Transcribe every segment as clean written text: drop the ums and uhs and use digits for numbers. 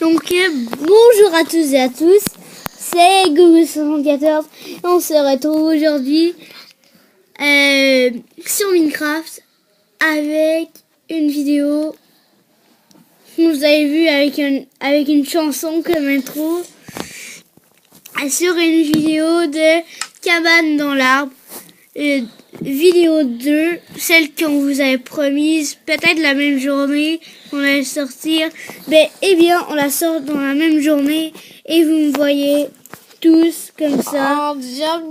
Donc bonjour à tous et à tous, c'est Gogo74 et on se retrouve aujourd'hui sur Minecraft avec une vidéo que vous avez vu avec une chanson comme intro sur une vidéo de cabane dans l'arbre. Vidéo 2, celle qu'on vous avait promise, peut-être la même journée qu'on allait sortir. Eh bien, on la sort dans la même journée et vous me voyez tous comme ça. En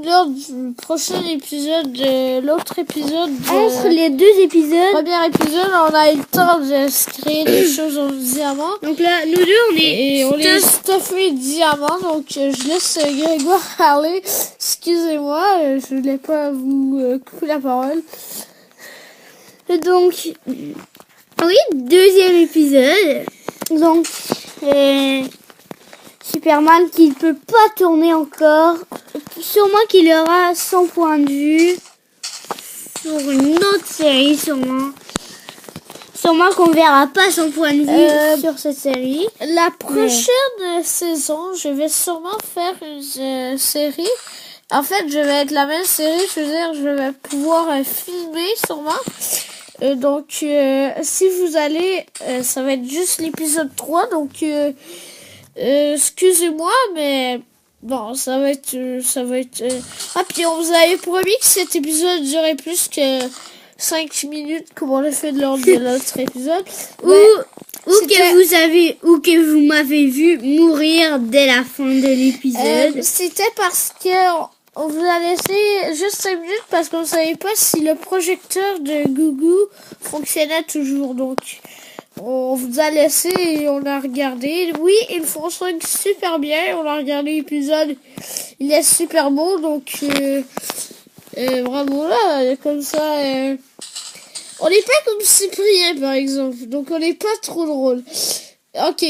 lors du prochain épisode, de l'autre épisode. Entre les deux épisodes. Premier épisode, on a eu le temps de se créer des choses en diamant. Donc là, nous deux, on est stuffé diamant. Donc, je laisse Grégoire parler. Excusez-moi, je voulais pas vous couper la parole. Donc, oui, deuxième épisode. Donc, Superman qui ne peut pas tourner encore. Sûrement qu'il aura son point de vue sur une autre série, sûrement. Sûrement qu'on verra pas son point de vue sur cette série. La prochaine saison, je vais sûrement faire une série. En fait, je vais être la même série, je veux dire, je vais pouvoir filmer sûrement. Donc, si vous allez, ça va être juste l'épisode 3, donc excusez-moi, mais bon, ça va être. Ah, puis on vous avait promis que cet épisode durait plus que 5 minutes, comme on l'a fait lors de l'autre épisode. Ou que vous m'avez vu mourir dès la fin de l'épisode. C'était parce que on vous a laissé juste 5 minutes parce qu'on ne savait pas si le projecteur de Gougou fonctionnait toujours. Donc, on vous a laissé et on a regardé. Oui, il fonctionne super bien. On a regardé l'épisode. Il est super beau. Donc, vraiment là, comme ça. On n'est pas comme Cyprien, par exemple. Donc, on n'est pas trop drôle. Ok.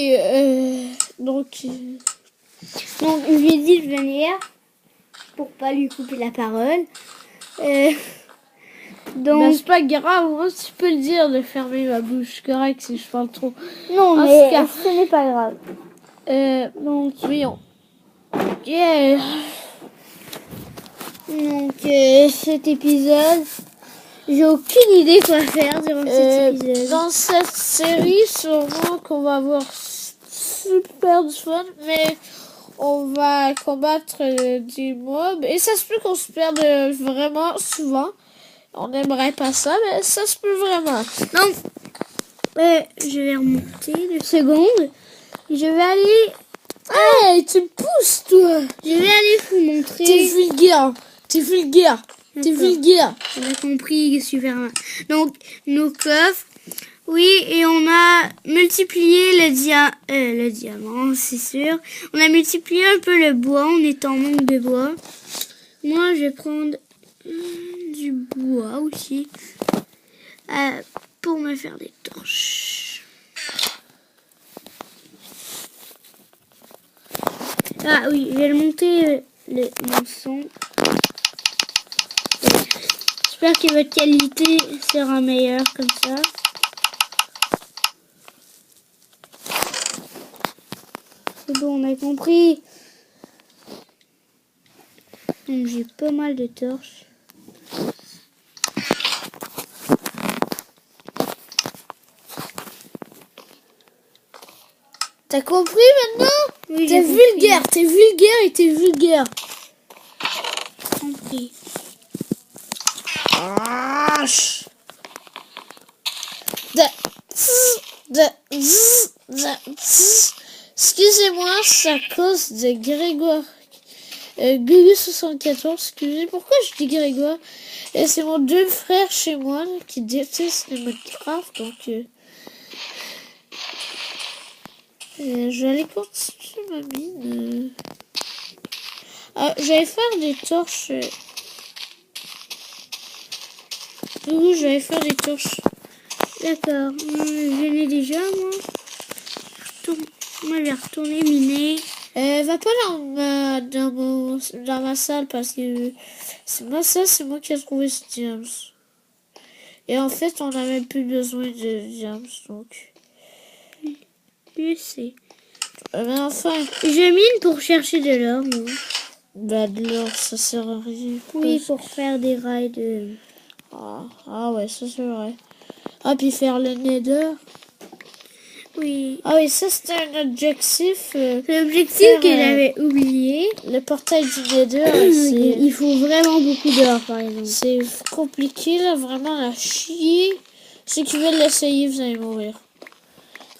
Donc, je lui ai dit de venir pour pas lui couper la parole. Donc, c'est pas grave, moi, tu peux le dire de fermer ma bouche, correct, si je parle trop. Non, mais ce n'est pas grave. Donc, oui, yeah. Donc, cet épisode, j'ai aucune idée quoi faire durant cet épisode. Dans cette série, sûrement qu'on va avoir super du fun, mais on va combattre des mobs. Et ça se peut qu'on se perde vraiment souvent. On n'aimerait pas ça, mais ça se peut vraiment. Donc, je vais remonter 2 secondes. Je vais aller... Hey, tu me pousses, toi. Je vais aller vous montrer... T'es vulgaire. On a compris, Superman. Donc, nos coffres. Oui, et on a multiplié le diamant, c'est sûr. On a multiplié un peu le bois. On est en manque de bois. Moi, je vais prendre du bois aussi pour me faire des torches. Ah oui, je vais monter mon son. J'espère que votre qualité sera meilleure comme ça. C'est bon, on a compris. Donc j'ai pas mal de torches. T'as compris maintenant? Oui, t'es vulgaire, t'es vulgaire. Compris. Excusez-moi, c'est à cause de Grégoire. Gugu74, excusez, pourquoi je dis Grégoire? Et c'est mon 2 frères chez moi là, qui détestent les Minecraft, donc je vais aller continuer ma mine. J'allais faire des torches. Oui, j'allais faire des torches. D'accord, j'en ai déjà moi. Moi je vais retourner miner. Va pas dans ma salle parce que c'est ma salle, c'est moi qui ai trouvé ce diams. Et en fait, on n'a même plus besoin de diams, donc. Je sais. Mais enfin, Je mine pour chercher de l'or, moi. bah de l'or, ça sert à rien. Oui, pour faire des rails de... Ah ouais, ça c'est vrai. Ah, puis faire le nether. Oui. Ah oui, ça c'était un objectif. L'objectif faire, que j'avais oublié, Le portail du nether, il faut vraiment beaucoup d'or, par exemple. c'est compliqué là, vraiment à chier. Ceux qui veulent l'essayer, vous allez mourir.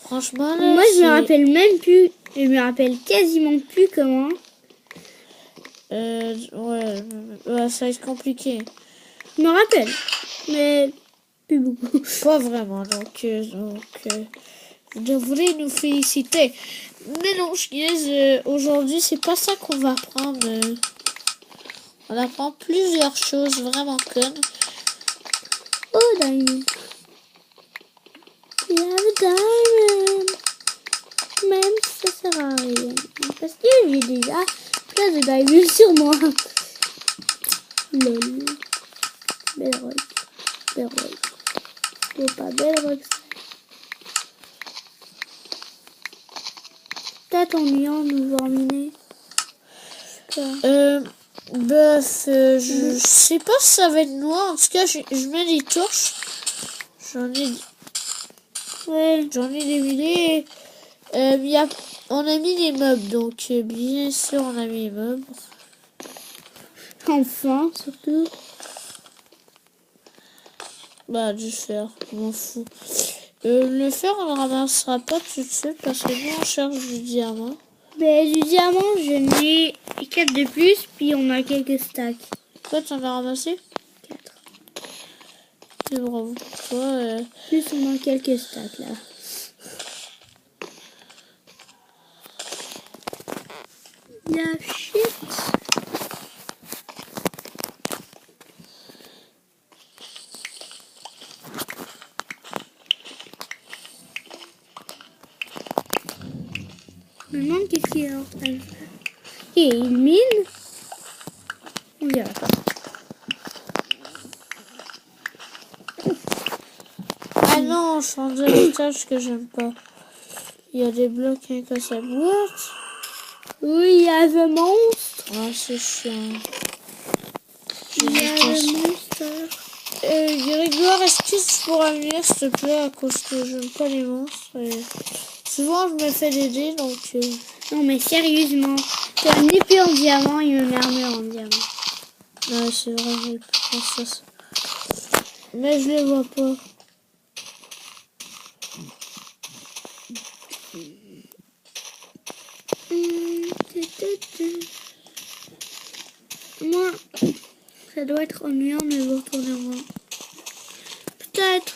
Franchement, là, Moi, je me rappelle même plus. Je me rappelle quasiment plus comment. Ouais, ça va être compliqué. Je me rappelle, mais plus beaucoup. Pas vraiment, donc vous devrez nous féliciter. Mais non, aujourd'hui, c'est pas ça qu'on va apprendre. On apprend plusieurs choses vraiment connes. Oh, diamond. Il y a le diamond. Même si ça sert à rien. Parce que j'ai déjà plein de diamonds sur moi. Lol. Bedrock. Bedrock. C'est pas Bedrock. Peut-être ennuyant de nous voir miner. Je sais pas si ça va être noir. En tout cas, je mets des torches. J'en ai des milliers. On a mis les meubles, donc bien sûr, on a mis les meubles. Enfin, surtout. Bah, du fer, je m'en fous. Le fer, on le ramassera pas tout de suite parce que nous, on cherche du diamant. Ben, du diamant, je n'ai 4 de plus, puis on a quelques stacks. Toi, tu en as ramassé 4. C'est bravo pour toi. Plus on a quelques stacks là. La shit. Je me demande qu'est-ce qu'il est en train de faire. Et il mine. On dirait pas. Ah non, changer les tâches que j'aime pas. Il y a des blocs hein, que ça boîte. Oui, il y a le monstre. Ah, c'est chiant. Il y a le monstre. Grégoire, est-ce que tu pourras venir, s'il te plaît, à cause que j'aime pas les monstres. Souvent, je me fais des dés, donc... Non, mais sérieusement. T'as une épée en diamant et une armure en diamant. Ouais, c'est vrai, j'ai pu penser à ça. Mais je les vois pas. Moi, ça doit être ennuyant de vous retourner en rond. Peut-être.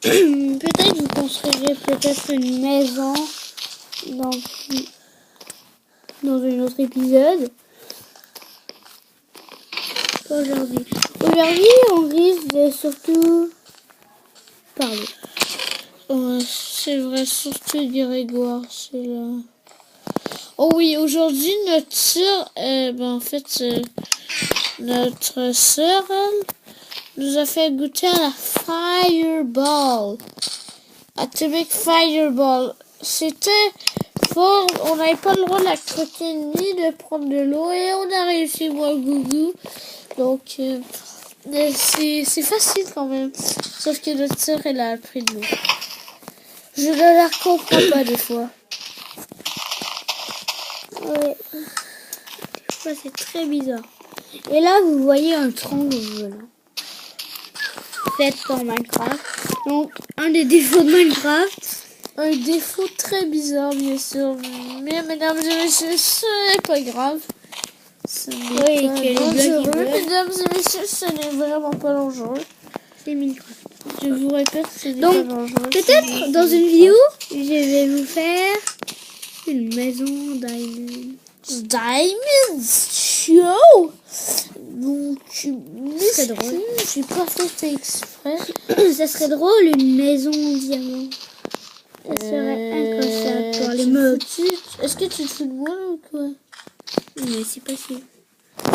Peut-être vous construirez peut-être une maison dans un autre épisode. Pas aujourd'hui. Aujourd'hui, on risque de surtout parler. Ouais, c'est vrai, surtout Grégoire, c'est là. Oh oui, aujourd'hui, notre sœur, en fait, notre sœur, elle, nous a fait goûter à la Fireball. Atomic Fireball. C'était fort, on n'avait pas le droit de la croquer ni de prendre de l'eau et on a réussi, moi, gougou. Donc, c'est facile quand même. Sauf que notre sœur, elle a pris de l'eau. Je ne la comprends pas des fois. Ouais. Ça, c'est très bizarre. Et là, vous voyez un triangle fait dans Minecraft. Donc, un des défauts de Minecraft. Un défaut très bizarre, bien sûr. Mais mesdames et messieurs, ce n'est pas grave. Ce n'est Oui, pas que les dangereux. blocs, Mesdames et messieurs, ce n'est vraiment pas dangereux. C'est Minecraft. Je vous répète, ce n'est Donc, pas dangereux. peut-être dans une vidéo, je vais vous faire une maison diamond. Diamond Show. Donc, C'est drôle. j'ai pas fait exprès. Ça serait drôle, une maison en diamant. Ça serait incroyable pour les meubles. Est-ce que tu te fous de moi ou quoi? Mais c'est possible.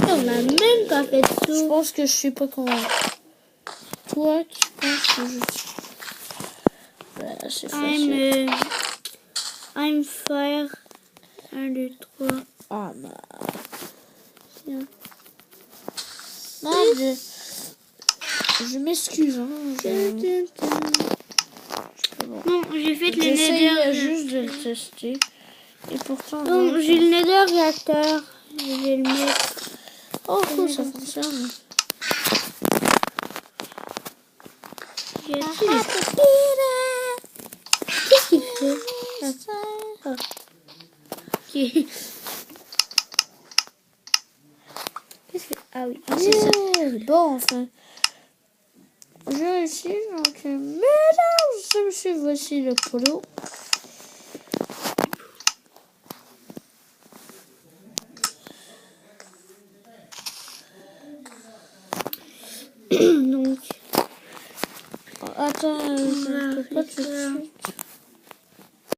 On a même pas fait de Je tout. pense que je suis pas convaincue. Toi qui penses que je suis... Bah, c'est facile. I'm faire 1, 2, 3. Ah, bah. Tiens. Non, je m'excuse. Hein, Non, j'ai fait le j'essayais nether. juste de le tester. Et pourtant... Donc, non. j'ai le nether réacteur. Je vais le mettre. Oh, cool, ça fonctionne. Qu'est-ce qu'il fait? Ah. Ok. Qu'est-ce que... Ah oui, c'est ça. Bon, enfin. Je ici, donc, mesdames et messieurs, voici le polo. Donc, Attends, je peux pas tout de suite.